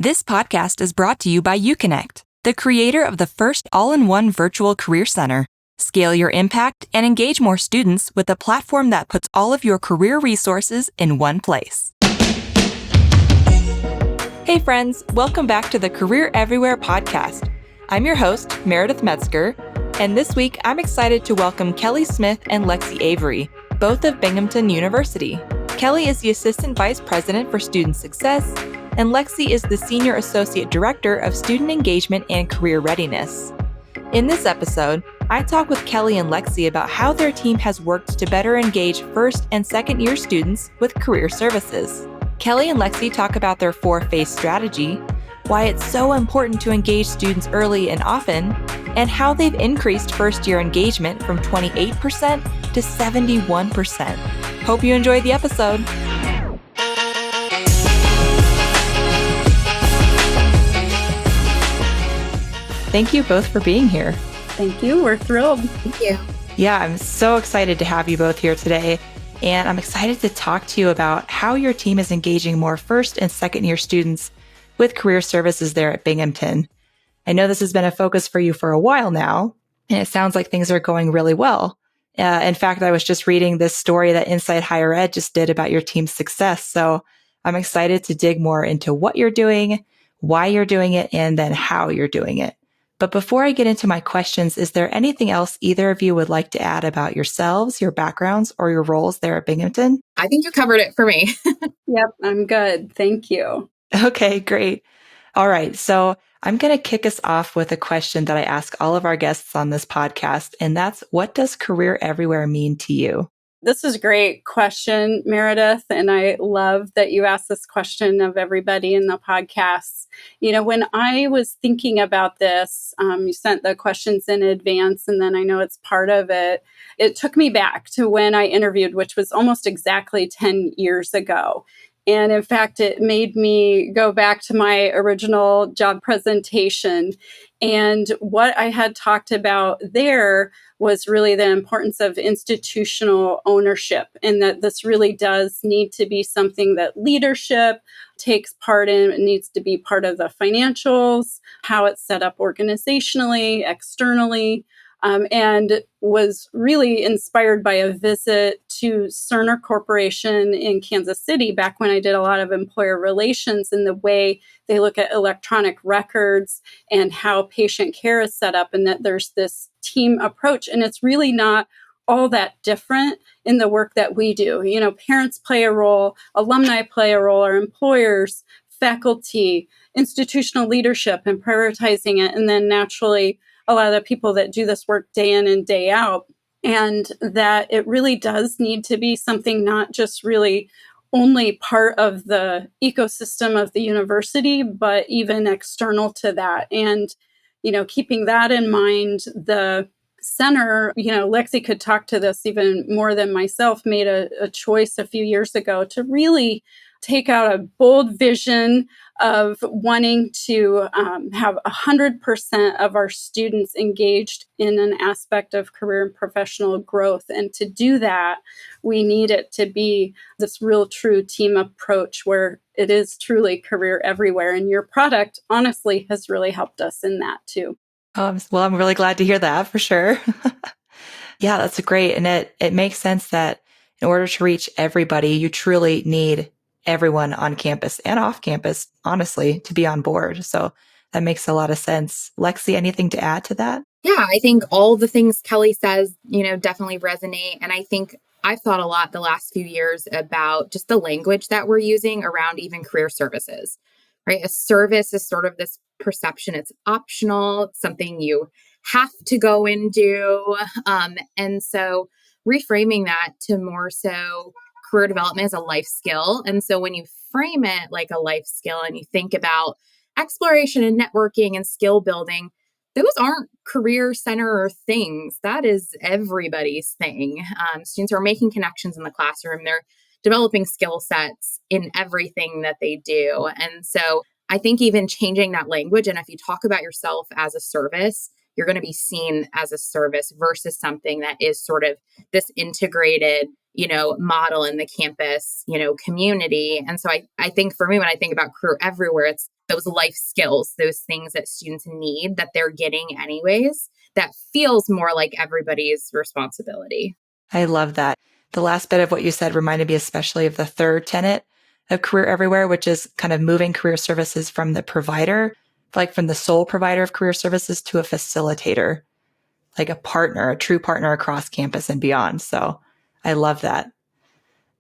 This podcast is brought to you by UConnect, the creator of the first all-in-one virtual career center. Scale your impact and engage more students with a platform that puts all of your career resources in one place. Hey friends, welcome back to the Career Everywhere podcast. I'm your host, Meredith Metzger, and this week I'm excited to welcome Kelli Smith and Lexie Avery, both of Binghamton University. Kelli is the Assistant Vice President for Student Success, and Lexie is the Senior Associate Director of Student Engagement and Career Readiness. In this episode, I talk with Kelli and Lexie about how their team has worked to better engage first and second year students with career services. Kelli and Lexie talk about their 4-phase strategy, why it's so important to engage students early and often, and how they've increased first-year engagement from 28% to 71%. Hope you enjoyed the episode. Thank you both for being here. Thank you. We're thrilled. Thank you. Yeah, I'm so excited to have you both here today. And I'm excited to talk to you about how your team is engaging more first and second year students with career services there at Binghamton. I know this has been a focus for you for a while now, and it sounds like things are going really well. In fact, I was just reading this story that Inside Higher Ed just did about your team's success. So I'm excited to dig more into what you're doing, why you're doing it, and then how you're doing it. But before I get into my questions, is there anything else either of you would like to add about yourselves, your backgrounds, or your roles there at Binghamton? I think you covered it for me. Yep, I'm good. Thank you. Okay, great. All right. So I'm going to kick us off with a question that I ask all of our guests on this podcast, and that's, what does Career Everywhere mean to you? This is a great question, Meredith, and I love that you asked this question of everybody in the podcast. You know, when I was thinking about this, you sent the questions in advance, and then I know it's part of it. It took me back to when I interviewed, which was almost exactly 10 years ago. And in fact, it made me go back to my original job presentation. And what I had talked about there was really the importance of institutional ownership, and that this really does need to be something that leadership takes part in. It needs to be part of the financials, how it's set up organizationally, externally. And was really inspired by a visit to Cerner Corporation in Kansas City back when I did a lot of employer relations, and the way they look at electronic records and how patient care is set up, and that there's this team approach. And it's really not all that different in the work that we do. You know, parents play a role, alumni play a role, our employers, faculty, institutional leadership, and prioritizing it, and then naturally a lot of the people that do this work day in and day out, and that it really does need to be something not just really only part of the ecosystem of the university, but even external to that. And, you know, keeping that in mind, the center, you know, Lexie could talk to this even more than myself, made a choice a few years ago to really take out a bold vision of wanting to have 100% of our students engaged in an aspect of career and professional growth. And to do that, we need it to be this real true team approach where it is truly career everywhere. And your product, honestly, has really helped us in that too. Well, I'm really glad to hear that for sure. Yeah, that's great. And it makes sense that in order to reach everybody, you truly need everyone on campus and off campus, honestly, to be on board. So that makes a lot of sense. Lexie, anything to add to that? Yeah, I think all the things Kelli says, definitely resonate. And I think I've thought a lot the last few years about just the language that we're using around even career services, right? A service is sort of this perception. It's optional. It's something you have to go and do. And so reframing that to more so career development is a life skill. And so when you frame it like a life skill and you think about exploration and networking and skill building, those aren't career center things. That is everybody's thing. Students are making connections in the classroom. They're developing skill sets in everything that they do. And so I think even changing that language, and if you talk about yourself as a service, you're going to be seen as a service versus something that is sort of this integrated, model in the campus, community. And so I think for me, when I think about Career Everywhere, it's those life skills, those things that students need that they're getting anyways, that feels more like everybody's responsibility. I love that. The last bit of what you said reminded me especially of the third tenet of Career Everywhere, which is kind of moving career services from the provider, like from the sole provider of career services to a facilitator, like a partner, a true partner across campus and beyond. So I love that.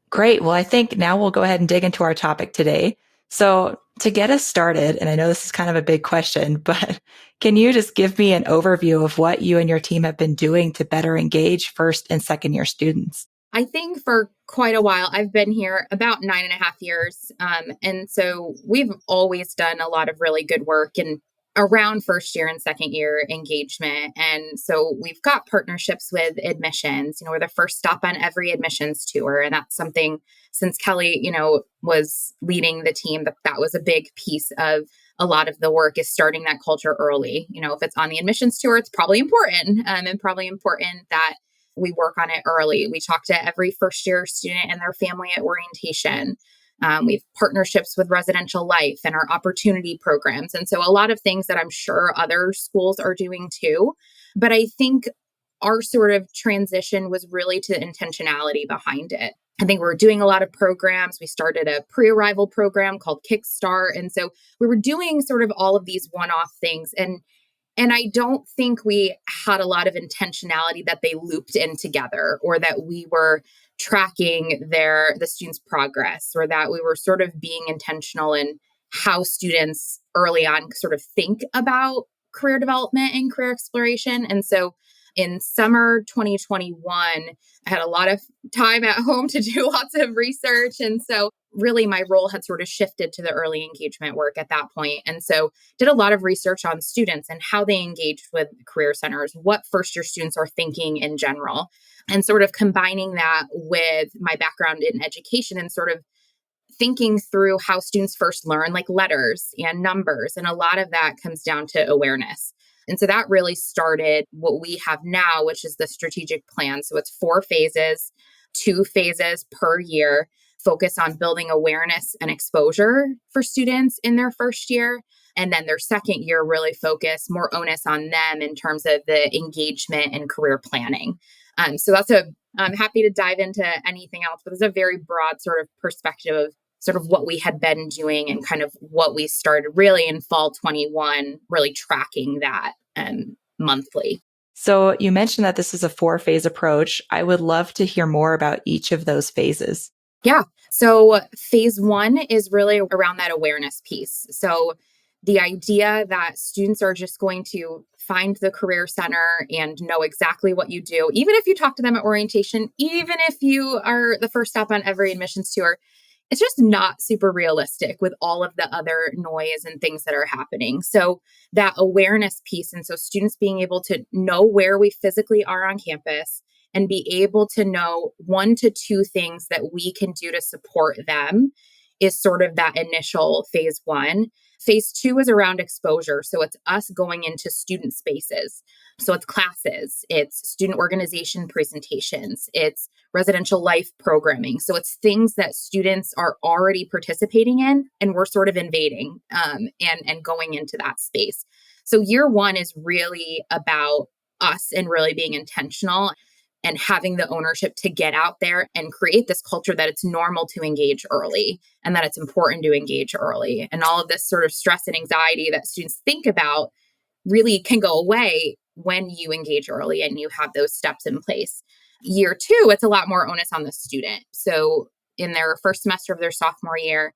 Great. Well, I think now we'll go ahead and dig into our topic today. So to get us started, and I know this is kind of a big question, but can you just give me an overview of what you and your team have been doing to better engage first and second year students? I think for quite a while, I've been here about 9.5 years. And so we've always done a lot of really good work and around first year and second year engagement. And so we've got partnerships with admissions. We're the first stop on every admissions tour. And that's something since Kelli, was leading the team, that was a big piece of a lot of the work is starting that culture early. If it's on the admissions tour, it's probably important and probably important that we work on it early. We talk to every first year student and their family at orientation. We have partnerships with residential life and our opportunity programs. And so a lot of things that I'm sure other schools are doing too. But I think our sort of transition was really to the intentionality behind it. I think we're doing a lot of programs. We started a pre-arrival program called Kickstart. And so we were doing sort of all of these one-off things. And I don't think we had a lot of intentionality that they looped in together, or that we were tracking the students' progress, or that we were sort of being intentional in how students early on sort of think about career development and career exploration. And so in summer 2021, I had a lot of time at home to do lots of research. And so really my role had sort of shifted to the early engagement work at that point. And so did a lot of research on students and how they engaged with career centers, what first year students are thinking in general, and sort of combining that with my background in education and sort of thinking through how students first learn, like letters and numbers. And a lot of that comes down to awareness. And so that really started what we have now, which is the strategic plan. So it's 4 phases, 2 phases per year, focus on building awareness and exposure for students in their first year. And then their second year really focus more onus on them in terms of the engagement and career planning. So I'm happy to dive into anything else, but it's a very broad sort of perspective of sort of what we had been doing and kind of what we started really in fall 21, really tracking that monthly. So you mentioned that this is a 4-phase approach. I would love to hear more about each of those phases. Yeah. So phase 1 is really around that awareness piece. So the idea that students are just going to find the career center and know exactly what you do, even if you talk to them at orientation, even if you are the first stop on every admissions tour, it's just not super realistic with all of the other noise and things that are happening. So that awareness piece, and so students being able to know where we physically are on campus and be able to know 1 to 2 things that we can do to support them is sort of that initial phase 1. Phase 2 is around exposure. So it's us going into student spaces. So it's classes, it's student organization presentations, it's residential life programming. So it's things that students are already participating in, and we're sort of invading and going into that space. So year 1 is really about us and really being intentional and having the ownership to get out there and create this culture that it's normal to engage early and that it's important to engage early. And all of this sort of stress and anxiety that students think about really can go away when you engage early and you have those steps in place. Year 2, it's a lot more onus on the student. So in their first semester of their sophomore year,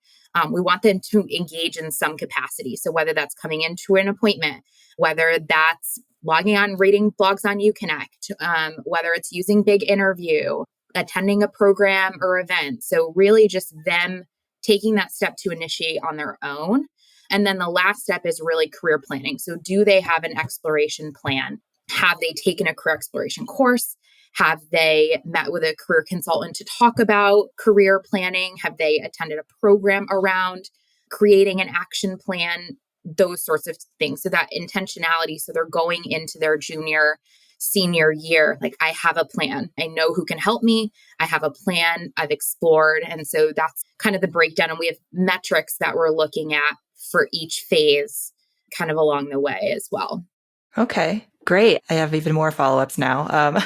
we want them to engage in some capacity. So whether that's coming into an appointment, whether that's logging on, reading blogs on UConnect, whether it's using Big Interview, attending a program or event. So really just them taking that step to initiate on their own. And then the last step is really career planning. So do they have an exploration plan? Have they taken a career exploration course? Have they met with a career consultant to talk about career planning? Have they attended a program around creating an action plan those sorts of things. So that intentionality. So they're going into their senior year, like, I have a plan. I know who can help me. I have a plan I've explored. And so that's kind of the breakdown. And we have metrics that we're looking at for each phase kind of along the way as well. Okay, great. I have even more follow-ups now.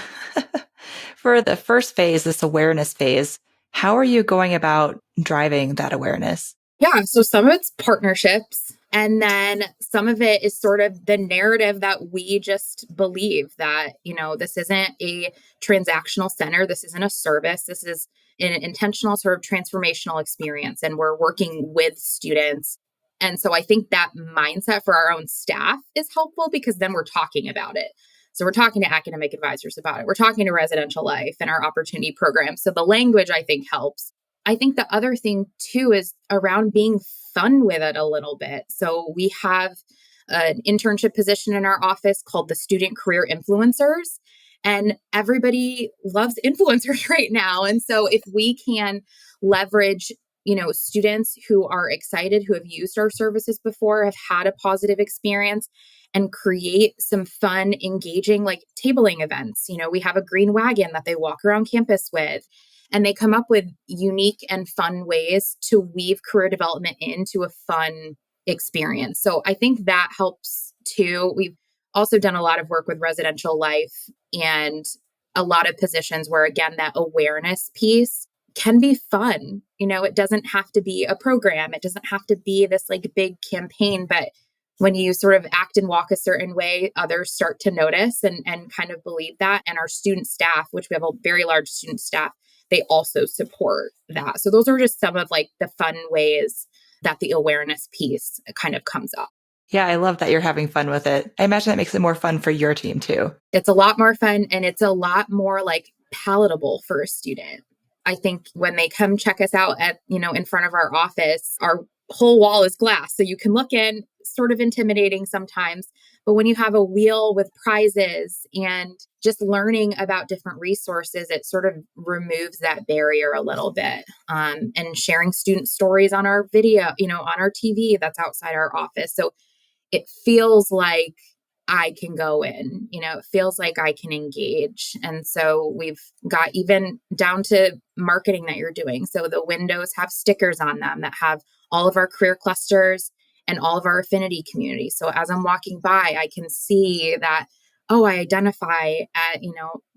For the first phase, this awareness phase, how are you going about driving that awareness? Yeah. So some of it's partnerships. And then some of it is sort of the narrative that we just believe that, this isn't a transactional center. This isn't a service. This is an intentional sort of transformational experience. And we're working with students. And so I think that mindset for our own staff is helpful because then we're talking about it. So we're talking to academic advisors about it. We're talking to residential life and our opportunity program. So the language, I think, helps. I think the other thing too is around being fun with it a little bit. So we have an internship position in our office called the Student Career Influencers, and everybody loves influencers right now. And so if we can leverage, students who are excited, who have used our services before, have had a positive experience, and create some fun, engaging, like tabling events. We have a green wagon that they walk around campus with. And they come up with unique and fun ways to weave career development into a fun experience. So I think that helps too. We've also done a lot of work with residential life and a lot of positions where, again, that awareness piece can be fun. It doesn't have to be a program. It doesn't have to be this like big campaign, but when you sort of act and walk a certain way, others start to notice and kind of believe that. And our student staff, which we have a very large student staff, they also support that. So those are just some of like the fun ways that the awareness piece kind of comes up. Yeah, I love that you're having fun with it. I imagine that makes it more fun for your team too. It's a lot more fun and it's a lot more like palatable for a student. I think when they come check us out at, in front of our office, our whole wall is glass. So you can look in, sort of intimidating sometimes. But when you have a wheel with prizes and just learning about different resources, it sort of removes that barrier a little bit. And sharing student stories on our video, on our TV that's outside our office. So it feels like I can go in, it feels like I can engage. And so we've got even down to marketing that you're doing. So the windows have stickers on them that have all of our career clusters and all of our affinity communities. So as I'm walking by, I can see that, oh, I identify at,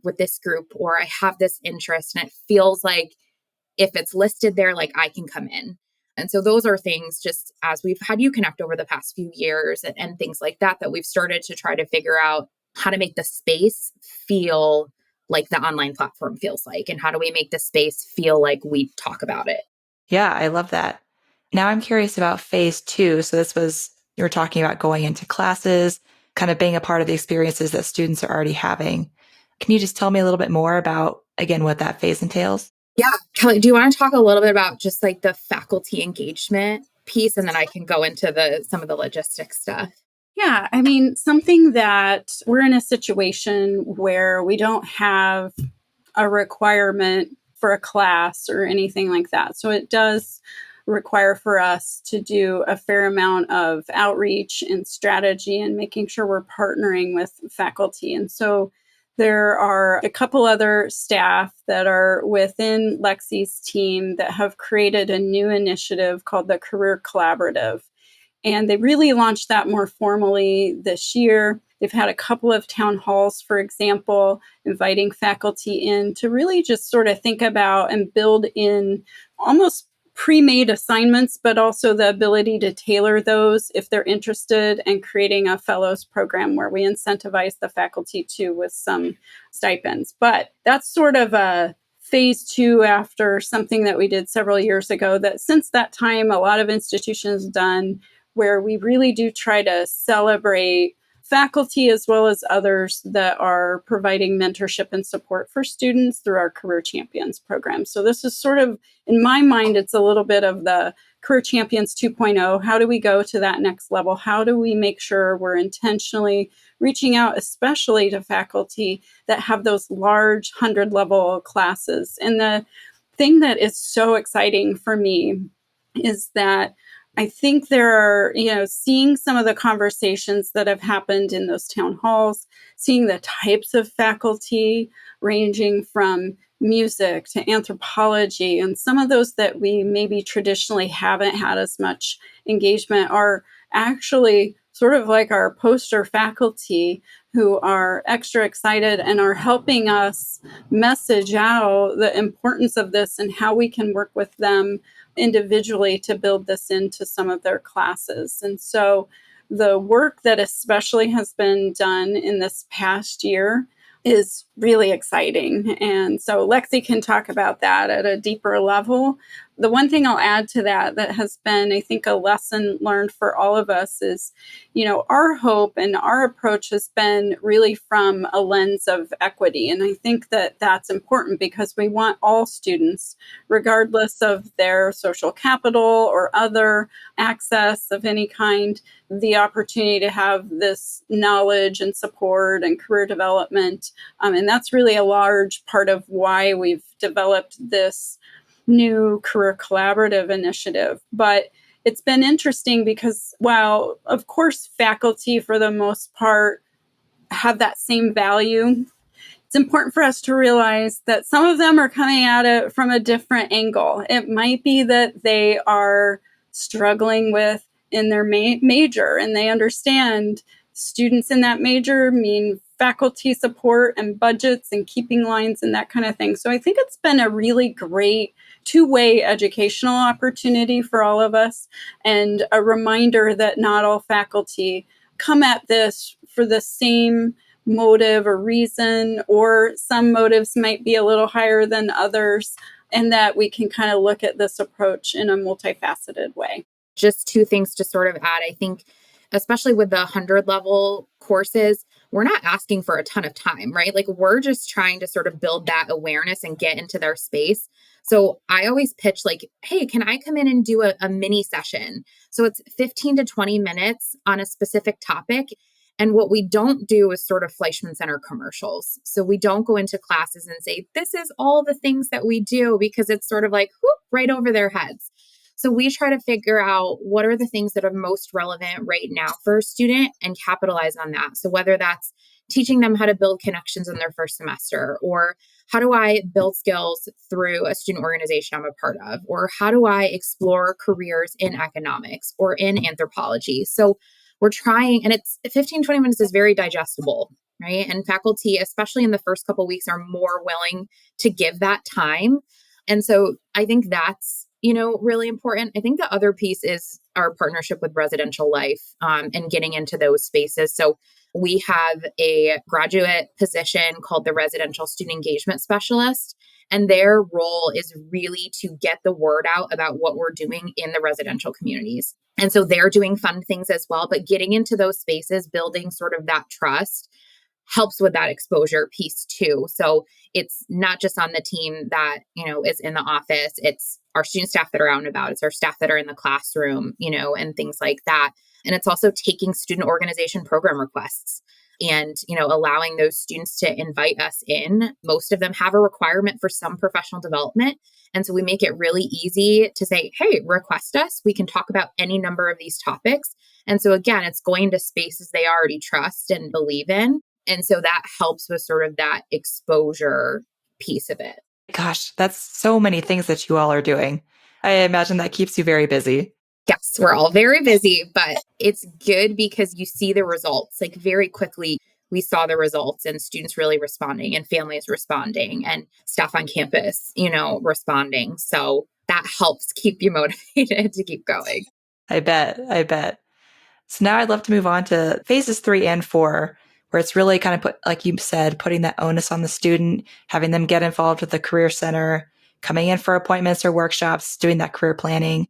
with this group, or I have this interest. And it feels like if it's listed there, like I can come in. And so those are things just as we've had you connect over the past few years and things like that we've started to try to figure out how to make the space feel like the online platform feels like, and how do we make the space feel like we talk about it. Yeah, I love that. Now I'm curious about phase 2. So you were talking about going into classes, kind of being a part of the experiences that students are already having. Can you just tell me a little bit more about, again, what that phase entails? Yeah. Kelly, do you want to talk a little bit about just like the faculty engagement piece? And then I can go into some of the logistics stuff. Yeah, I mean, something that we're in a situation where we don't have a requirement for a class or anything like that. So it does require for us to do a fair amount of outreach and strategy and making sure we're partnering with faculty. And so there are a couple other staff that are within Lexie's team that have created a new initiative called the Career Collaborative. And they really launched that more formally this year. They've had a couple of town halls, for example, inviting faculty in to really just sort of think about and build in almost pre-made assignments, but also the ability to tailor those if they're interested, and creating a fellows program where we incentivize the faculty too with some stipends. But that's sort of a phase 2 after something that we did several years ago that since that time, a lot of institutions have done, where we really do try to celebrate faculty as well as others that are providing mentorship and support for students through our Career Champions program. So this is sort of, in my mind, it's a little bit of the Career Champions 2.0. How do we go to that next level? How do we make sure we're intentionally reaching out, especially to faculty that have those large 100-level classes? And the thing that is so exciting for me is that I think there are, seeing some of the conversations that have happened in those town halls, seeing the types of faculty ranging from music to anthropology, and some of those that we maybe traditionally haven't had as much engagement are actually sort of like our poster faculty who are extra excited and are helping us message out the importance of this and how we can work with them individually to build this into some of their classes. And so the work that especially has been done in this past year is really exciting. And so Lexie can talk about that at a deeper level. The one thing I'll add to that has been, I think, a lesson learned for all of us is, our hope and our approach has been really from a lens of equity. And I think that that's important because we want all students, regardless of their social capital or other access of any kind, the opportunity to have this knowledge and support and career development. And that's really a large part of why we've developed this new career collaborative initiative. But it's been interesting because while, of course, faculty for the most part have that same value, it's important for us to realize that some of them are coming at it from a different angle. It might be that they are struggling with in their major, and they understand students in that major mean faculty support and budgets and keeping lines and that kind of thing. So I think it's been a really great two-way educational opportunity for all of us, and a reminder that not all faculty come at this for the same motive or reason, or some motives might be a little higher than others, and that we can kind of look at this approach in a multifaceted way. Just two things to sort of add. I think, especially with the 100 level courses, we're not asking for a ton of time, right? Like, we're just trying to sort of build that awareness and get into their space. So I always pitch like, hey, can I come in and do a mini session? So it's 15 to 20 minutes on a specific topic. And what we don't do is sort of Fleischman Center commercials. So we don't go into classes and say, this is all the things that we do, because it's sort of like, whoop, right over their heads. So we try to figure out what are the things that are most relevant right now for a student and capitalize on that. So whether that's teaching them how to build connections in their first semester, or how do I build skills through a student organization I'm a part of, or how do I explore careers in economics or in anthropology. So we're trying, and it's 15, 20 minutes is very digestible, right? And faculty, especially in the first couple of weeks, are more willing to give that time. And so I think that's, really important. I think the other piece is our partnership with Residential Life, and getting into those spaces. So we have a graduate position called the Residential Student Engagement Specialist, and their role is really to get the word out about what we're doing in the residential communities. And so they're doing fun things as well, but getting into those spaces, building sort of that trust, helps with that exposure piece too. So it's not just on the team that, is in the office. It's our student staff that are out and about. It's our staff that are in the classroom, and things like that. And it's also taking student organization program requests and, allowing those students to invite us in. Most of them have a requirement for some professional development. And so we make it really easy to say, hey, request us. We can talk about any number of these topics. And so again, it's going to spaces they already trust and believe in. And so that helps with sort of that exposure piece of it. Gosh, that's so many things that you all are doing. I imagine that keeps you very busy. Yes, we're all very busy, but it's good because you see the results. Like, very quickly, we saw the results, and students really responding, and families responding, and staff on campus, responding. So that helps keep you motivated to keep going. I bet. So now I'd love to move on to phases 3 and 4, where it's really kind of like you said, putting that onus on the student, having them get involved with the Career Center, coming in for appointments or workshops, doing that career planning.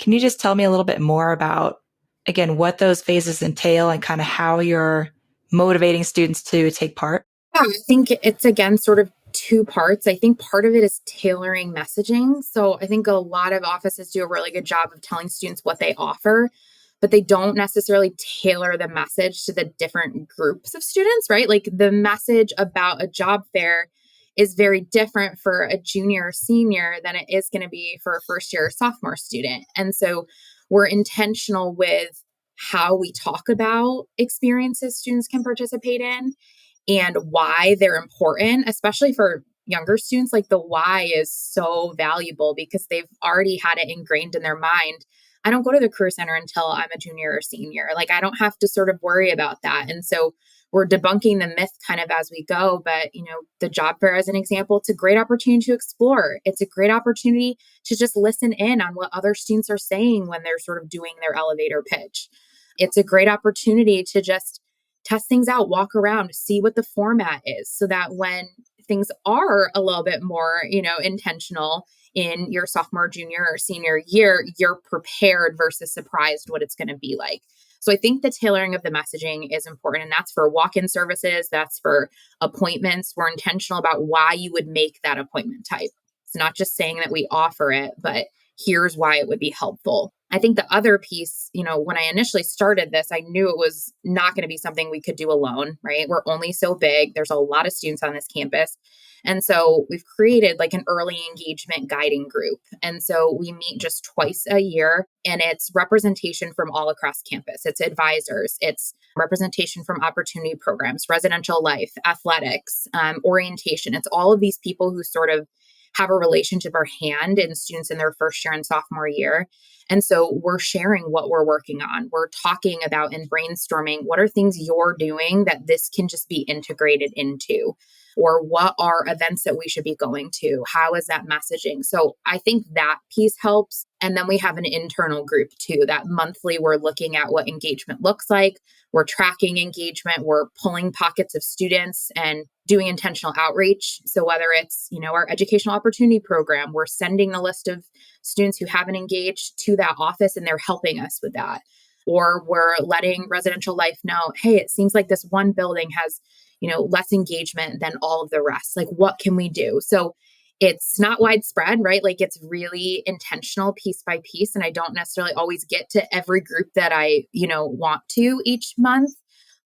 Can you just tell me a little bit more about, again, what those phases entail and kind of how you're motivating students to take part? Yeah, I think it's, again, sort of two parts. I think part of it is tailoring messaging. So I think a lot of offices do a really good job of telling students what they offer, but they don't necessarily tailor the message to the different groups of students, right? Like, the message about a job fair is very different for a junior or senior than it is going to be for a first year or sophomore student. And so we're intentional with how we talk about experiences students can participate in and why they're important, especially for younger students. Like the why is so valuable because they've already had it ingrained in their mind. I don't go to the career center until I'm a junior or senior. Like I don't have to sort of worry about that. And so we're debunking the myth kind of as we go. But, the job fair as an example, it's a great opportunity to explore. It's a great opportunity to just listen in on what other students are saying when they're sort of doing their elevator pitch. It's a great opportunity to just test things out, walk around, see what the format is so that when things are a little bit more, intentional in your sophomore, junior, or senior year, you're prepared versus surprised what it's going to be like. So I think the tailoring of the messaging is important. And that's for walk-in services. That's for appointments. We're intentional about why you would make that appointment type. It's not just saying that we offer it, but here's why it would be helpful. I think the other piece, when I initially started this, I knew it was not going to be something we could do alone, right? We're only so big. There's a lot of students on this campus. And so we've created like an early engagement guiding group. And so we meet just twice a year and it's representation from all across campus. It's advisors, it's representation from opportunity programs, residential life, athletics, orientation. It's all of these people who sort of have a relationship or hand in students in their first year and sophomore year. And so we're sharing what we're working on. We're talking about and brainstorming what are things you're doing that this can just be integrated into, or what are events that we should be going to? How is that messaging? So I think that piece helps. And then we have an internal group too, that monthly we're looking at what engagement looks like. We're tracking engagement. We're pulling pockets of students and doing intentional outreach. So whether it's, our educational opportunity program, we're sending the list of students who haven't engaged to that office and they're helping us with that. Or we're letting residential life know, hey, it seems like this one building has less engagement than all of the rest. Like, what can we do? So it's not widespread, right? Like it's really intentional piece by piece. And I don't necessarily always get to every group that I, want to each month.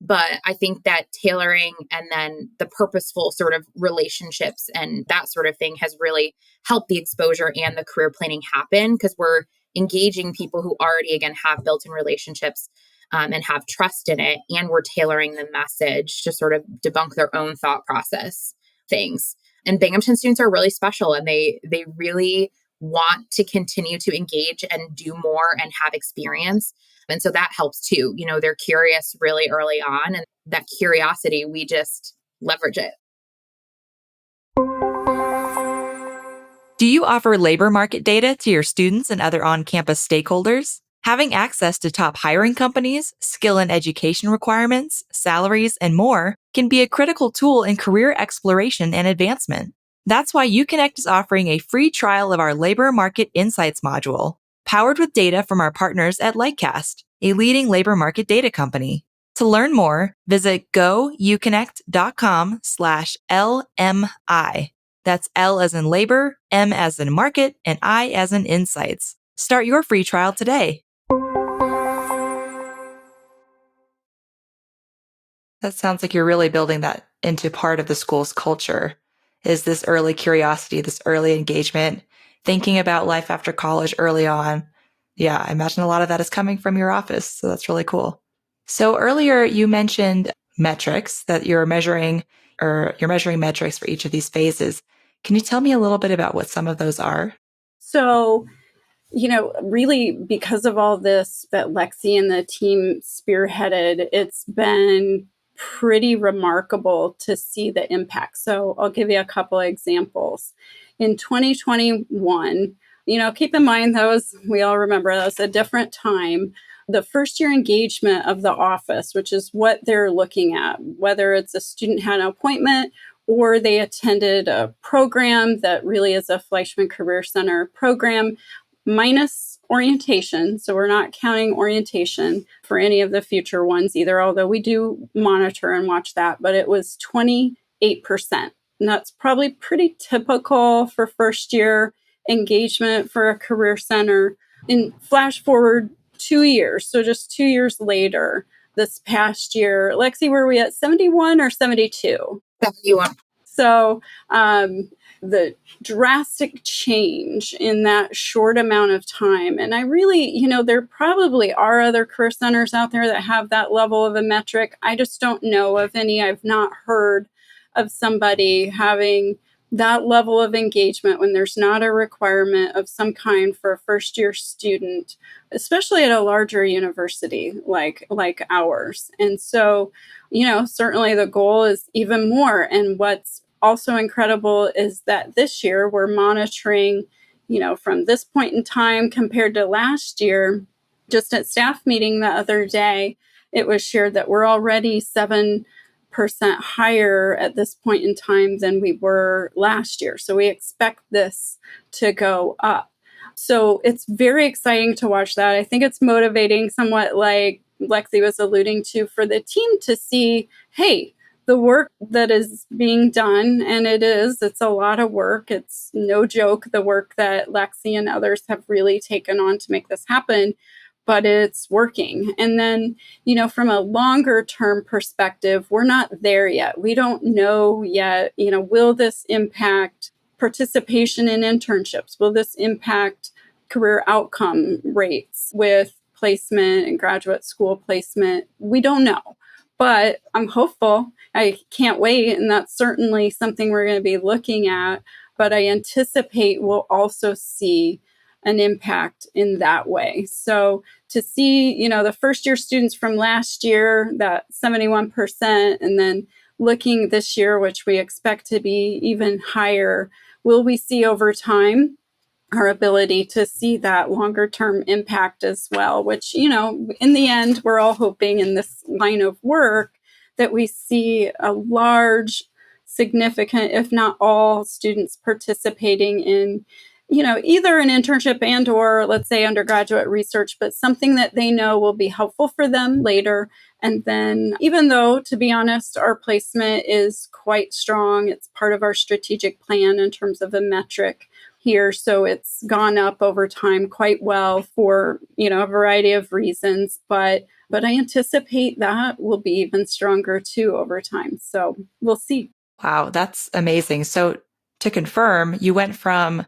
But I think that tailoring and then the purposeful sort of relationships and that sort of thing has really helped the exposure and the career planning happen because we're engaging people who already, again, have built-in relationships and have trust in it. And we're tailoring the message to sort of debunk their own thought process things. And Binghamton students are really special and they really want to continue to engage and do more and have experience. And so that helps too. They're curious really early on, and that curiosity, we just leverage it. Do you offer labor market data to your students and other on-campus stakeholders? Having access to top hiring companies, skill and education requirements, salaries, and more can be a critical tool in career exploration and advancement. That's why UConnect is offering a free trial of our Labor Market Insights module, powered with data from our partners at Lightcast, a leading labor market data company. To learn more, visit gouconnect.com/LMI. That's L as in labor, M as in market, and I as in insights. Start your free trial today. That sounds like you're really building that into part of the school's culture, is this early curiosity, this early engagement, thinking about life after college early on. Yeah, I imagine a lot of that is coming from your office, so that's really cool. So earlier you mentioned metrics that you're measuring, or you're measuring metrics for each of these phases. Can you tell me a little bit about what some of those are? So, really because of all this that Lexie and the team spearheaded, it's been pretty remarkable to see the impact. So I'll give you a couple of examples. In 2021, keep in mind we all remember that was a different time. The first year engagement of the office, which is what they're looking at, whether it's a student had an appointment or they attended a program that really is a Fleischman Career Center program, minus orientation. So we're not counting orientation for any of the future ones either, although we do monitor and watch that, but it was 28%. And that's probably pretty typical for first year engagement for a career center. And flash forward 2 years. So just 2 years later, this past year, Lexie, were we at 71 or 72? 71. So the drastic change in that short amount of time. And I really, there probably are other career centers out there that have that level of a metric. I just don't know of any. I've not heard of somebody having that level of engagement when there's not a requirement of some kind for a first year student, especially at a larger university like ours. And so, certainly the goal is even more. And what's also incredible is that this year we're monitoring, from this point in time compared to last year. Just at staff meeting the other day, it was shared that we're already 7% higher at this point in time than we were last year. So we expect this to go up. So it's very exciting to watch that. I think it's motivating, somewhat like Lexie was alluding to, for the team to see, hey, the work that is being done, and it's a lot of work. It's no joke, the work that Lexie and others have really taken on to make this happen, but it's working. And then, from a longer term perspective, we're not there yet. We don't know yet, will this impact participation in internships? Will this impact career outcome rates with placement and graduate school placement? We don't know. But I'm hopeful. I can't wait. And that's certainly something we're going to be looking at. But I anticipate we'll also see an impact in that way. So to see, the first year students from last year, that 71%, and then looking this year, which we expect to be even higher, will we see over time our ability to see that longer term impact as well, which, in the end, we're all hoping in this line of work that we see a large, significant, if not all, students participating in, either an internship and or, let's say, undergraduate research, but something that they know will be helpful for them later. And then, even though, to be honest, our placement is quite strong, it's part of our strategic plan in terms of a metric here. So it's gone up over time quite well for, a variety of reasons. But I anticipate that will be even stronger too over time. So we'll see. Wow, that's amazing. So to confirm, you went from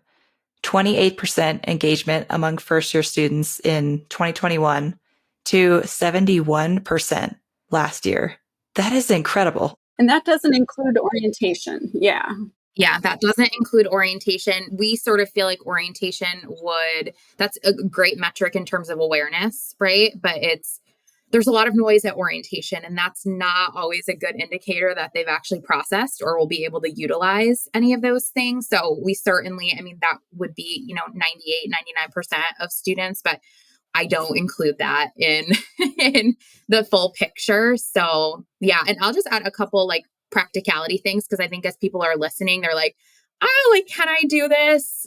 28% engagement among first-year students in 2021 to 71% last year. That is incredible. And that doesn't include orientation. Yeah. Yeah, that doesn't include orientation. We sort of feel like orientation that's a great metric in terms of awareness, right? But there's a lot of noise at orientation, and that's not always a good indicator that they've actually processed or will be able to utilize any of those things. So we certainly, that would be, 98, 99% of students, but I don't include that in, in the full picture. So yeah, and I'll just add a couple practicality things, because I think as people are listening, they're like, oh, can I do this,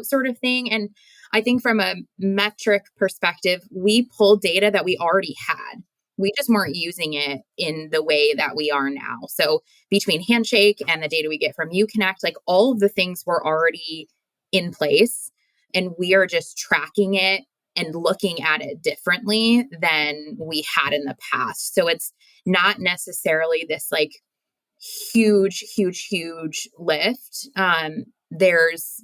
sort of thing. And I think from a metric perspective, we pulled data that we already had. We just weren't using it in the way that we are now. So between Handshake and the data we get from UConnect, all of the things were already in place, and we are just tracking it and looking at it differently than we had in the past. So it's not necessarily this huge lift. There's,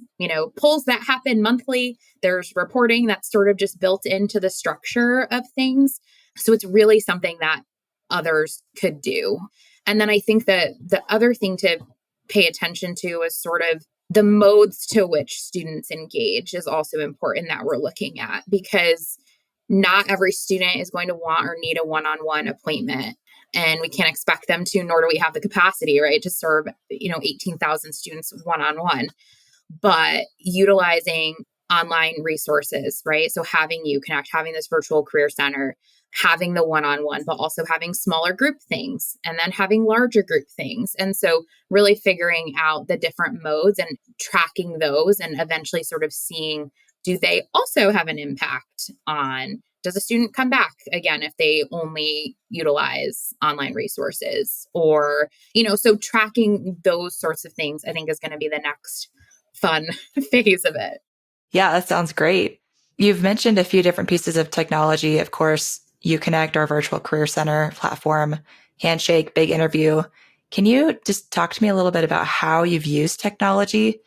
polls that happen monthly. There's reporting that's sort of just built into the structure of things. So it's really something that others could do. And then I think that the other thing to pay attention to is sort of the modes to which students engage is also important that we're looking at, because not every student is going to want or need a one-on-one appointment. And we can't expect them to, nor do we have the capacity, right, to serve, 18,000 students one-on-one. But utilizing online resources, right? So having UConnect, having this virtual career center, having the one-on-one, but also having smaller group things and then having larger group things. And so really figuring out the different modes and tracking those, and eventually sort of seeing, do they also have an impact on, does a student come back again if they only utilize online resources? Or, so tracking those sorts of things, I think, is going to be the next fun phase of it. Yeah, that sounds great. You've mentioned a few different pieces of technology. Of course, UConnect, our virtual career center platform, Handshake, Big Interview. Can you just talk to me a little bit about how you've used technology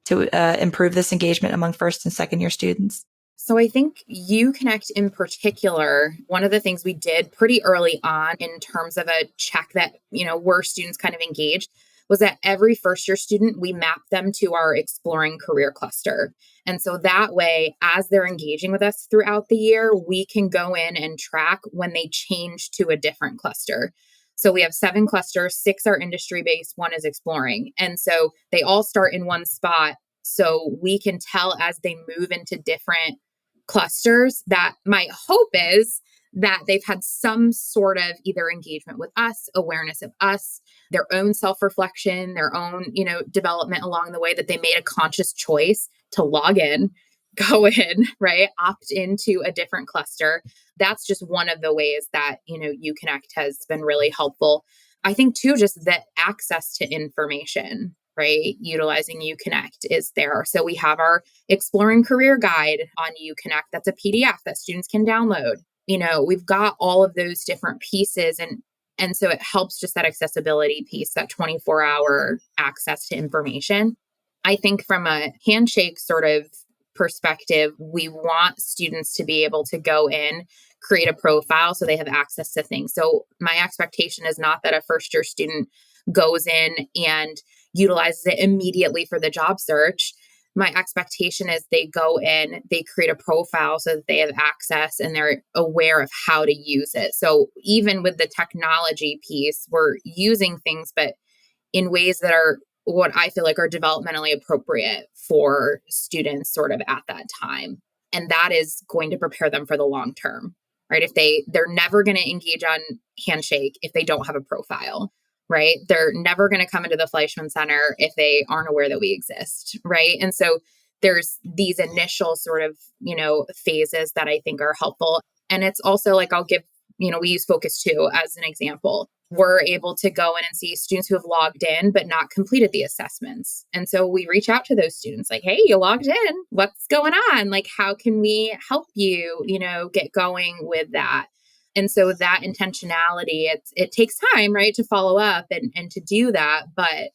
to improve this engagement among first and second year students? So I think UConnect in particular, one of the things we did pretty early on in terms of a check that, were students kind of engaged was that every first year student, we mapped them to our exploring career cluster. And so that way, as they're engaging with us throughout the year, we can go in and track when they change to a different cluster. So we have 7 clusters, 6 are industry based, 1 is exploring. And so they all start in one spot. So we can tell as they move into different clusters that my hope is that they've had some sort of either engagement with us, awareness of us, their own self-reflection, their own, development along the way, that they made a conscious choice to log in, go in, right? Opt into a different cluster. That's just one of the ways that, UConnect has been really helpful. I think too, just that access to information, right? Utilizing UConnect is there. So we have our Exploring Career Guide on UConnect. That's a PDF that students can download. We've got all of those different pieces, and so it helps just that accessibility piece, that 24-hour access to information. I think from a handshake sort of perspective, we want students to be able to go in, create a profile so they have access to things. So my expectation is not that a first year student goes in and utilizes it immediately for the job search. My expectation is they go in, they create a profile so that they have access and they're aware of how to use it. So even with the technology piece, we're using things, but in ways that are what I feel like are developmentally appropriate for students sort of at that time. And that is going to prepare them for the long term, right? If they're never going to engage on Handshake if they don't have a profile, right? They're never going to come into the Fleischman Center if they aren't aware that we exist, right? And so there's these initial sort of, phases that I think are helpful. And it's also like, I'll give, we use Focus 2 as an example. We're able to go in and see students who have logged in but not completed the assessments. And so we reach out to those students like, hey, you logged in. What's going on? Like, how can we help you, get going with that? And so that intentionality, it takes time, right, to follow up and to do that, but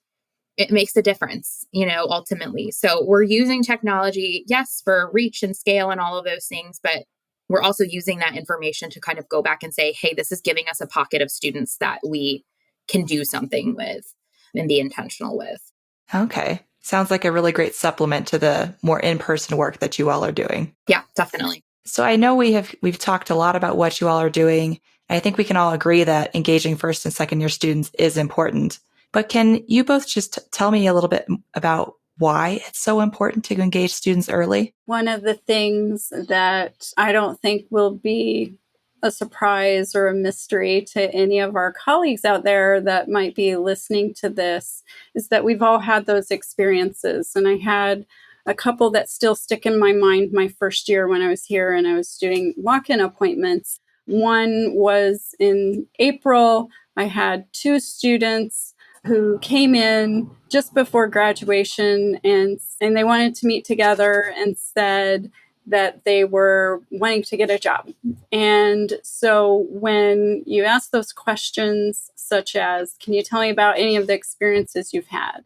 it makes a difference, ultimately. So we're using technology, yes, for reach and scale and all of those things, but we're also using that information to kind of go back and say, hey, this is giving us a pocket of students that we can do something with and be intentional with. Okay. Sounds like a really great supplement to the more in-person work that you all are doing. Yeah, definitely. So I know we've talked a lot about what you all are doing. And I think we can all agree that engaging first and second year students is important. But can you both just tell me a little bit about why it's so important to engage students early? One of the things that I don't think will be a surprise or a mystery to any of our colleagues out there that might be listening to this is that we've all had those experiences. And I had a couple that still stick in my mind my first year when I was here and I was doing walk-in appointments. One was in April. I had 2 students who came in just before graduation and they wanted to meet together and said that they were wanting to get a job. And so when you ask those questions, such as, can you tell me about any of the experiences you've had?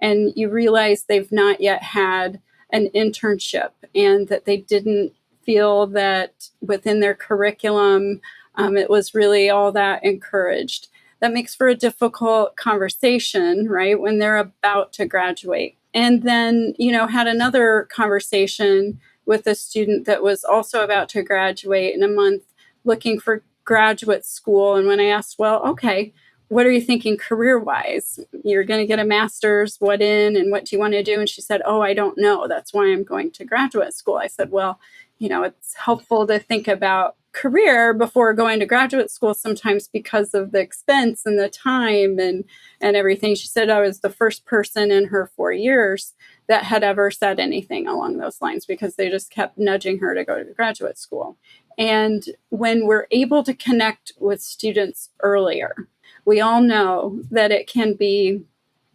And you realize they've not yet had an internship and that they didn't feel that within their curriculum, it was really all that encouraged. That makes for a difficult conversation, right, when they're about to graduate. And then, had another conversation with a student that was also about to graduate in a month looking for graduate school. And when I asked, well, okay, what are you thinking career-wise? You're going to get a master's, what in, and what do you want to do? And she said, oh, I don't know. That's why I'm going to graduate school. I said, well, it's helpful to think about career before going to graduate school sometimes because of the expense and the time and everything. She said I was the first person in her 4 years that had ever said anything along those lines because they just kept nudging her to go to graduate school. And when we're able to connect with students earlier, we all know that it can be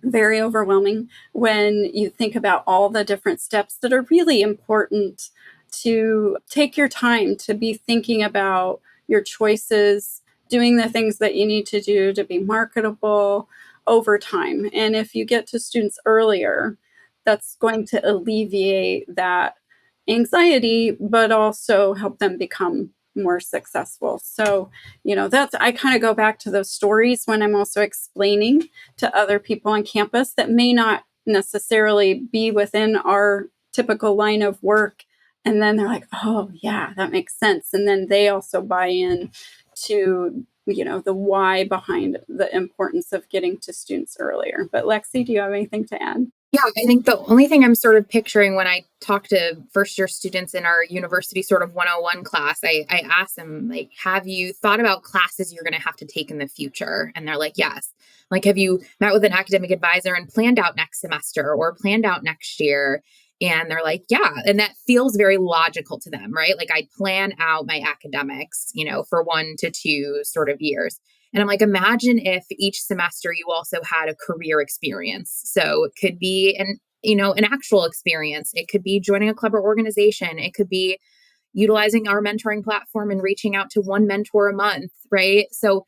very overwhelming when you think about all the different steps that are really important to take your time to be thinking about your choices, doing the things that you need to do to be marketable, over time. And if you get to students earlier, that's going to alleviate that anxiety, but also help them become more successful. So, I kind of go back to those stories when I'm also explaining to other people on campus that may not necessarily be within our typical line of work. And then they're like, oh, yeah, that makes sense. And then they also buy in to, the why behind the importance of getting to students earlier. But Lexie, do you have anything to add? Yeah, I think the only thing I'm sort of picturing when I talk to first year students in our university sort of 101 class, I ask them, like, have you thought about classes you're going to have to take in the future? And they're like, yes. Like, have you met with an academic advisor and planned out next semester or planned out next year? And they're like, yeah. And that feels very logical to them, right? Like, I plan out my academics, for 1 to 2 sort of years. And I'm like, imagine if each semester you also had a career experience. So it could be an actual experience. It could be joining a club or organization. It could be utilizing our mentoring platform and reaching out to one mentor a month, right? So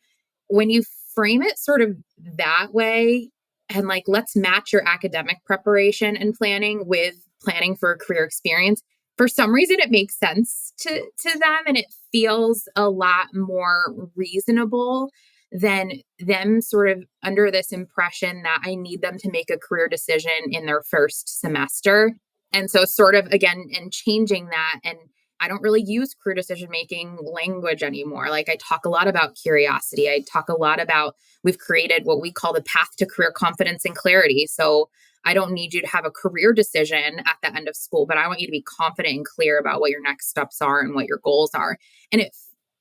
when you frame it sort of that way, and like, let's match your academic preparation and planning with planning for a career experience, for some reason, it makes sense to them, and it feels a lot more reasonable than them sort of under this impression that I need them to make a career decision in their first semester. And so sort of, again, and changing that. And I don't really use career decision-making language anymore. Like, I talk a lot about curiosity. I talk a lot about, we've created what we call the path to career confidence and clarity. So I don't need you to have a career decision at the end of school, but I want you to be confident and clear about what your next steps are and what your goals are. And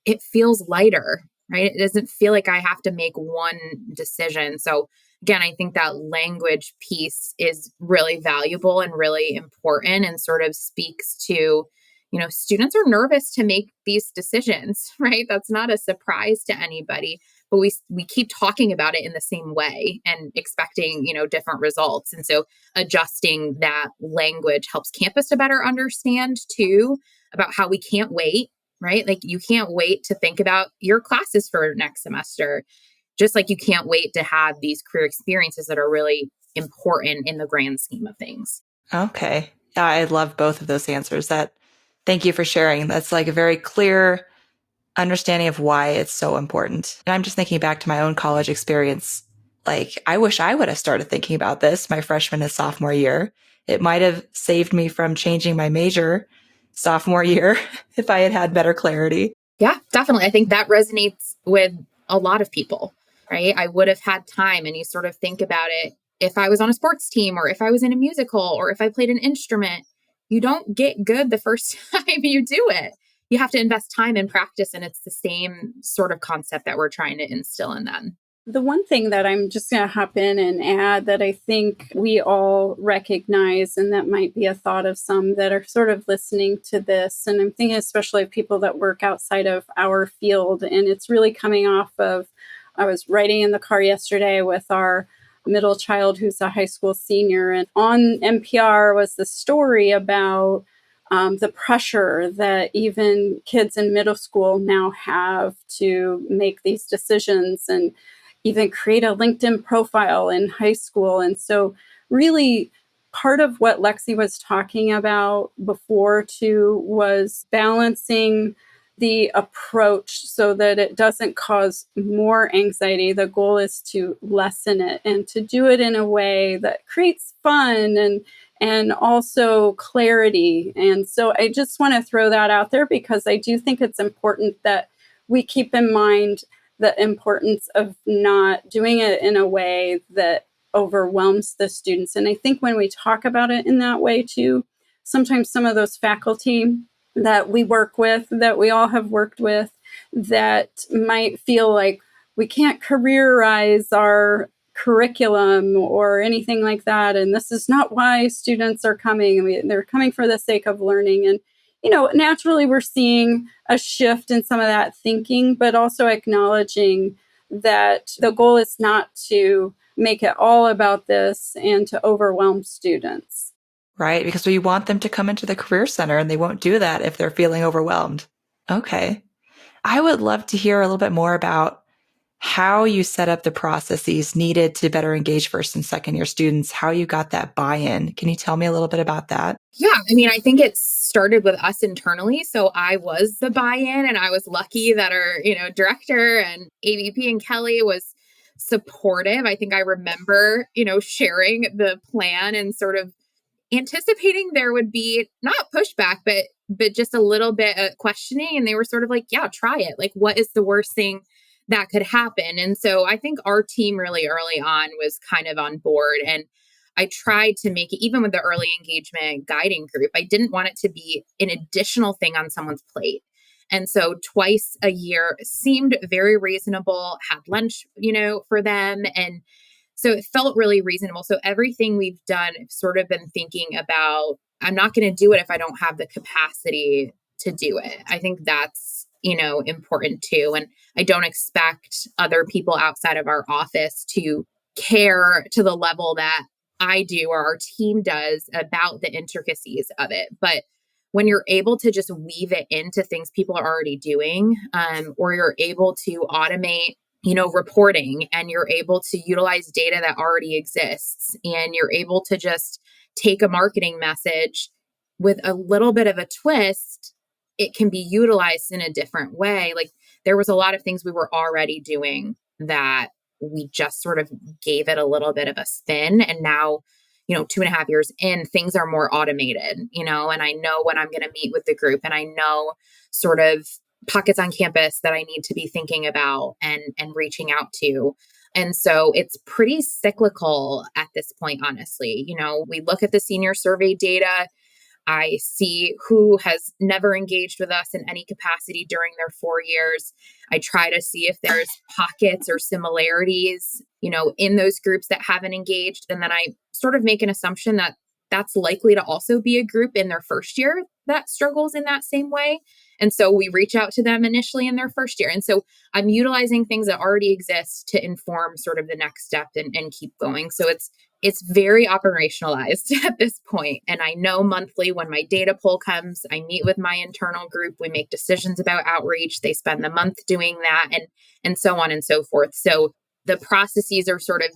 it feels lighter, right? It doesn't feel like I have to make one decision. So again, I think that language piece is really valuable and really important, and sort of speaks to, students are nervous to make these decisions, right? That's not a surprise to anybody, but we keep talking about it in the same way and expecting, different results. And so adjusting that language helps campus to better understand too about how we can't wait, right? Like, you can't wait to think about your classes for next semester, just like you can't wait to have these career experiences that are really important in the grand scheme of things. Okay. I love both of those answers. Thank you for sharing. That's like a very clear understanding of why it's so important. And I'm just thinking back to my own college experience. Like, I wish I would have started thinking about this my freshman and sophomore year. It might have saved me from changing my major sophomore year if I had had better clarity. Yeah, definitely. I think that resonates with a lot of people, right? I would have had time, and you sort of think about it. If I was on a sports team, or if I was in a musical, or if I played an instrument, you don't get good the first time you do it. You have to invest time and practice, and it's the same sort of concept that we're trying to instill in them. The one thing that I'm just going to hop in and add that I think we all recognize, and that might be a thought of some that are sort of listening to this, and I'm thinking especially of people that work outside of our field, and it's really coming off of, I was riding in the car yesterday with our middle child who's a high school senior, and on NPR was the story about the pressure that even kids in middle school now have to make these decisions and even create a LinkedIn profile in high school. And so really part of what Lexie was talking about before too was balancing the approach so that it doesn't cause more anxiety. The goal is to lessen it and to do it in a way that creates fun and also clarity. And so I just want to throw that out there because I do think it's important that we keep in mind the importance of not doing it in a way that overwhelms the students. And I think when we talk about it in that way too, sometimes some of those faculty that we work with, that we all have worked with, that might feel like we can't careerize our curriculum or anything like that. And this is not why students are coming. They're coming for the sake of learning. And, naturally we're seeing a shift in some of that thinking, but also acknowledging that the goal is not to make it all about this and to overwhelm students. Right, because we want them to come into the Career Center, and they won't do that if they're feeling overwhelmed. Okay. I would love to hear a little bit more about how you set up the processes needed to better engage first and second year students, how you got that buy-in. Can you tell me a little bit about that? Yeah, I mean, I think it started with us internally. So I was the buy-in, and I was lucky that our, director and AVP and Kelly was supportive. I think I remember, sharing the plan and sort of anticipating there would be not pushback, but just a little bit of questioning. And they were sort of like, yeah, try it. Like, what is the worst thing that could happen? And so I think our team really early on was kind of on board. And I tried to make it, even with the early engagement guiding group, I didn't want it to be an additional thing on someone's plate. And so twice a year seemed very reasonable, had lunch, for them. And so it felt really reasonable. So everything we've done, I've sort of been thinking about, I'm not going to do it if I don't have the capacity to do it. I think that's, important too. And I don't expect other people outside of our office to care to the level that I do or our team does about the intricacies of it. But when you're able to just weave it into things people are already doing, or you're able to automate reporting, and you're able to utilize data that already exists, and you're able to just take a marketing message with a little bit of a twist, it can be utilized in a different way. Like, there was a lot of things we were already doing that we just sort of gave it a little bit of a spin. And now, 2.5 years in, things are more automated, and I know when I'm going to meet with the group, and I know sort of pockets on campus that I need to be thinking about and reaching out to. And so it's pretty cyclical at this point, honestly. We look at the senior survey data. I see who has never engaged with us in any capacity during their 4 years. I try to see if there's pockets or similarities, in those groups that haven't engaged. And then I sort of make an assumption that that's likely to also be a group in their first year that struggles in that same way. And so we reach out to them initially in their first year. And so I'm utilizing things that already exist to inform sort of the next step and keep going. So it's very operationalized at this point. And I know monthly when my data poll comes, I meet with my internal group, we make decisions about outreach. They spend the month doing that and so on and so forth. So the processes are sort of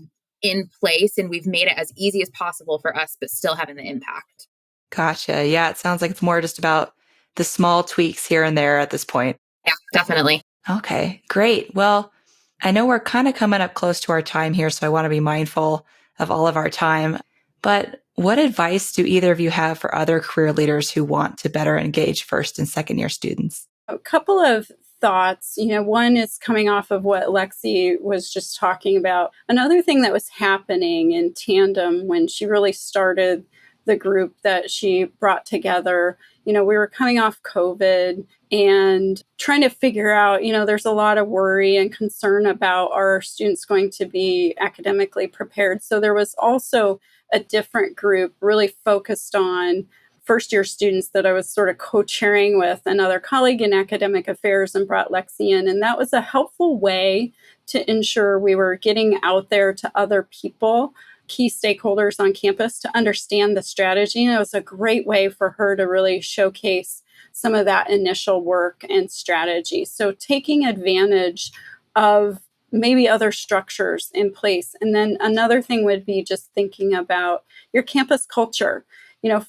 in place, and we've made it as easy as possible for us, but still having the impact. Gotcha. Yeah, it sounds like it's more just about the small tweaks here and there at this point. Yeah, definitely. Okay, great. Well, I know we're kind of coming up close to our time here, so I want to be mindful of all of our time. But what advice do either of you have for other career leaders who want to better engage first and second year students? A couple of thoughts. One is coming off of what Lexie was just talking about. Another thing that was happening in tandem when she really started the group that she brought together, we were coming off COVID and trying to figure out, there's a lot of worry and concern about our students going to be academically prepared. So there was also a different group really focused on first year students that I was sort of co-chairing with another colleague in academic affairs, and brought Lexie in. And that was a helpful way to ensure we were getting out there to other people, key stakeholders on campus, to understand the strategy. And it was a great way for her to really showcase some of that initial work and strategy. So taking advantage of maybe other structures in place. And then another thing would be just thinking about your campus culture.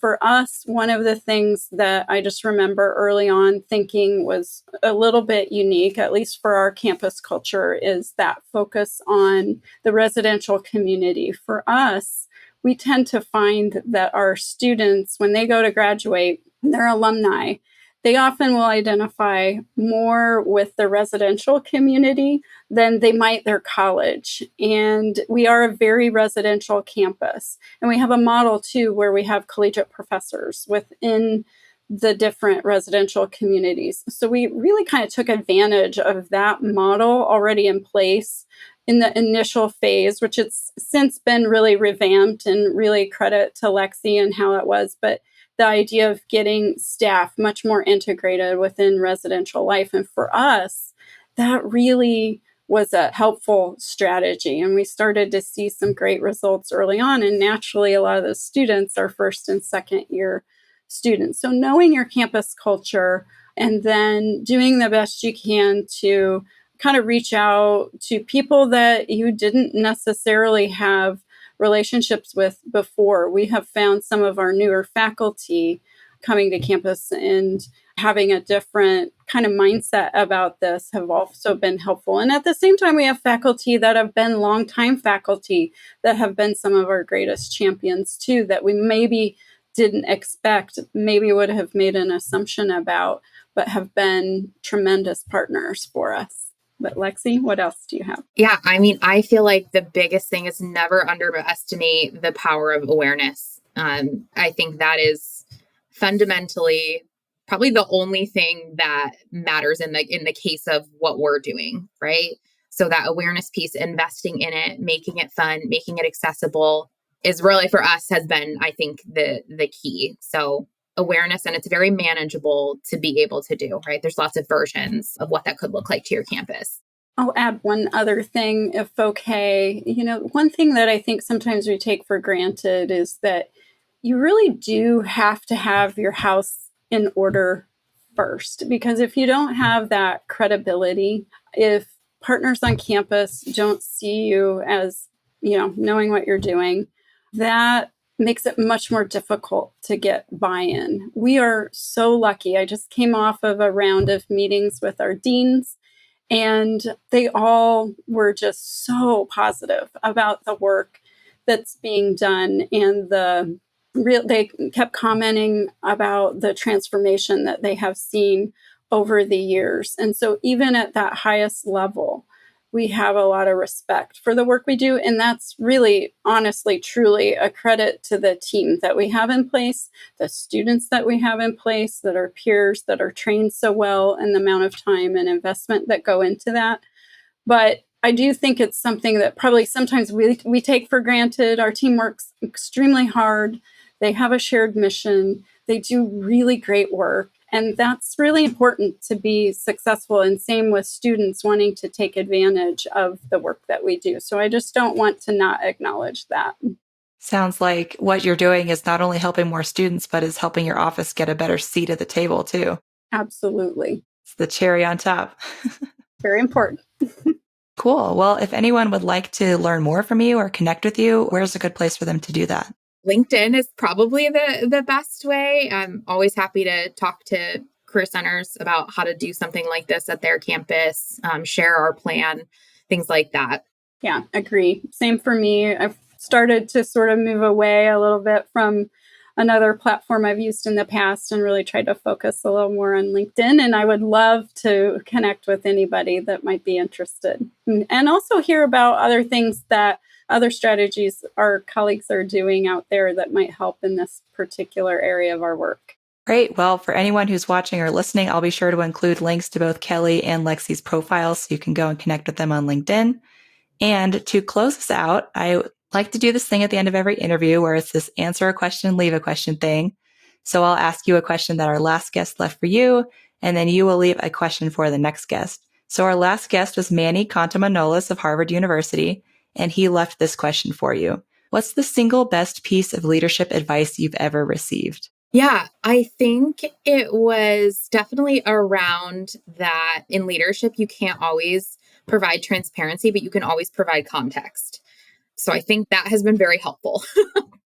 For us, one of the things that I just remember early on thinking was a little bit unique, at least for our campus culture, is that focus on the residential community. For us, we tend to find that our students, when they go to graduate, their alumni, they often will identify more with the residential community than they might their college. And we are a very residential campus. And we have a model, too, where we have collegiate professors within the different residential communities. So we really kind of took advantage of that model already in place in the initial phase, which it's since been really revamped, and really credit to Lexie and how it was. But the idea of getting staff much more integrated within residential life. And for us, that really was a helpful strategy. And we started to see some great results early on. And naturally, a lot of those students are first and second year students. So knowing your campus culture and then doing the best you can to kind of reach out to people that you didn't necessarily have relationships with before. We have found some of our newer faculty coming to campus and having a different kind of mindset about this have also been helpful. And at the same time, we have faculty that have been longtime faculty that have been some of our greatest champions too, that we maybe didn't expect, maybe would have made an assumption about, but have been tremendous partners for us. But Lexie, what else do you have? Yeah, I mean, I feel like the biggest thing is never underestimate the power of awareness. I think that is fundamentally probably the only thing that matters in the case of what we're doing, right? So that awareness piece, investing in it, making it fun, making it accessible is really for us has been, I think, the key. So awareness, and it's very manageable to be able to do, right? There's lots of versions of what that could look like to your campus. I'll add one other thing, if okay. One thing that I think sometimes we take for granted is that you really do have to have your house in order first, because if you don't have that credibility, if partners on campus don't see you as, knowing what you're doing, that makes it much more difficult to get buy-in. We are so lucky. I just came off of a round of meetings with our deans, and they all were just so positive about the work that's being done, and they kept commenting about the transformation that they have seen over the years. And so even at that highest level, we have a lot of respect for the work we do. And that's really, honestly, truly a credit to the team that we have in place, the students that we have in place, that are peers, that are trained so well, and the amount of time and investment that go into that. But I do think it's something that probably sometimes we take for granted. Our team works extremely hard. They have a shared mission. They do really great work. And that's really important to be successful. And same with students wanting to take advantage of the work that we do. So I just don't want to not acknowledge that. Sounds like what you're doing is not only helping more students, but is helping your office get a better seat at the table too. Absolutely. It's the cherry on top. Very important. Cool. Well, if anyone would like to learn more from you or connect with you, where's a good place for them to do that? LinkedIn is probably the best way. I'm always happy to talk to career centers about how to do something like this at their campus, share our plan, things like that. Yeah, agree. Same for me. I've started to sort of move away a little bit from another platform I've used in the past and really tried to focus a little more on LinkedIn. And I would love to connect with anybody that might be interested, and also hear about other things other strategies our colleagues are doing out there that might help in this particular area of our work. Great. Well, for anyone who's watching or listening, I'll be sure to include links to both Kelli and Lexie's profiles so you can go and connect with them on LinkedIn. And to close us out, I like to do this thing at the end of every interview where it's this answer a question, leave a question thing. So I'll ask you a question that our last guest left for you, and then you will leave a question for the next guest. So our last guest was Manny Contamanolis of Harvard University, and he left this question for you. What's the single best piece of leadership advice you've ever received? Yeah, I think it was definitely around that in leadership, you can't always provide transparency, but you can always provide context. So I think that has been very helpful.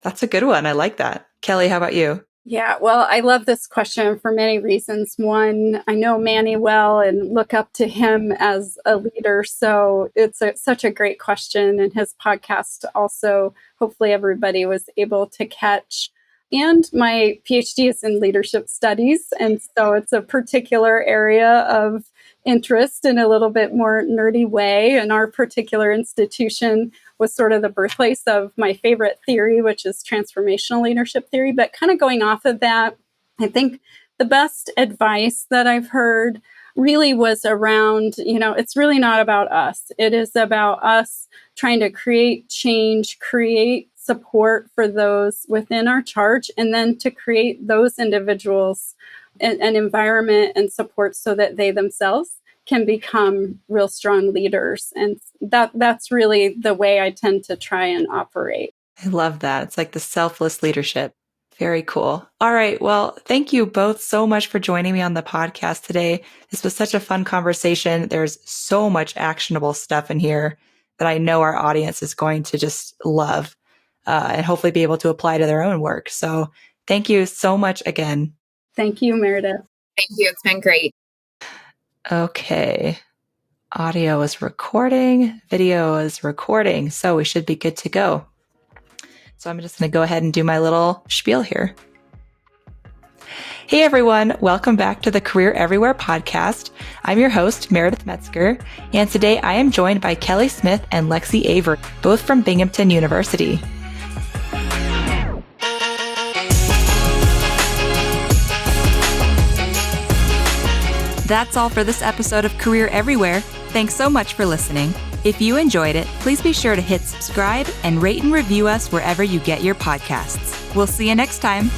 That's a good one. I like that. Kelli, how about you? Yeah, well, I love this question for many reasons. One, I know Manny well and look up to him as a leader. So it's such a great question. And his podcast also, hopefully everybody was able to catch. And my PhD is in leadership studies. And so it's a particular area of interest in a little bit more nerdy way. And our particular institution was sort of the birthplace of my favorite theory, which is transformational leadership theory. But kind of going off of that, I think the best advice that I've heard really was around, it's really not about us. It is about us trying to create change, create support for those within our charge, and then to create those individuals an environment and support so that they themselves can become real strong leaders. And that's really the way I tend to try and operate. I love that. It's like the selfless leadership. Very cool. All right. Well, thank you both so much for joining me on the podcast today. This was such a fun conversation. There's so much actionable stuff in here that I know our audience is going to just love and hopefully be able to apply to their own work. So thank you so much again. Thank you, Meredith. Thank you. It's been great. Okay. Audio is recording. Video is recording. So we should be good to go. So I'm just going to go ahead and do my little spiel here. Hey everyone, welcome back to the Career Everywhere podcast. I'm your host, Meredith Metzger, and today I am joined by Kelli Smith and Lexie Avery, both from Binghamton University. That's all for this episode of Career Everywhere. Thanks so much for listening. If you enjoyed it, please be sure to hit subscribe and rate and review us wherever you get your podcasts. We'll see you next time.